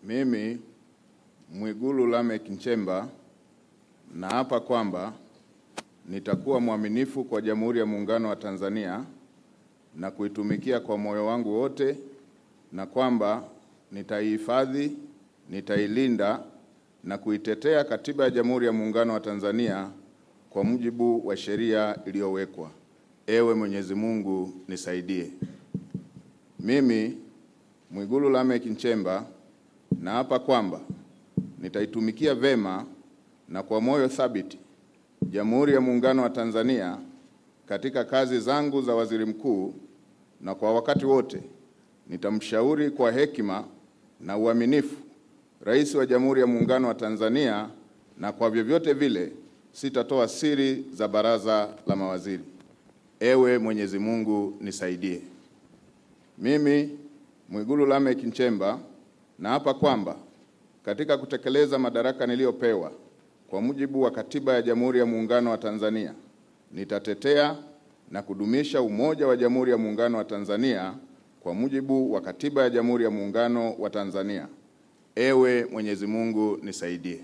Mimi Mwigulu Lameck Nchemba naapa kwamba nitakuwa mwaminifu kwa Jamhuri ya Muungano wa Tanzania na kuitumikia kwa moyo wangu wote, na kwamba nitaihifadhi, nitailinda na kuitetea Katiba ya Jamhuri ya Muungano wa Tanzania kwa mujibu wa sheria iliyowekwa. Ewe Mwenyezi Mungu nisaidie. Mimi Mwigulu Lameck Nchemba naapa kwamba nitaitumikia vema na kwa moyo thabiti Jamhuri ya Muungano wa Tanzania katika kazi zangu za waziri mkuu, na kwa wakati wote nitamshauri kwa hekima na uaminifu Rais wa Jamhuri ya Muungano wa Tanzania, na kwa vyovyote vile sitatoa siri za baraza la mawaziri. Ewe Mwenyezi Mungu nisaidie. Mimi Mwigulu Lameck Nchemba naapa kwamba katika kutekeleza madaraka niliyopewa kwa mujibu wa Katiba ya Jamhuri ya Muungano wa Tanzania, nitatetea na kudumisha umoja wa Jamhuri ya Muungano wa Tanzania kwa mujibu wa Katiba ya Jamhuri ya Muungano wa Tanzania. Ewe Mwenyezi Mungu nisaidie.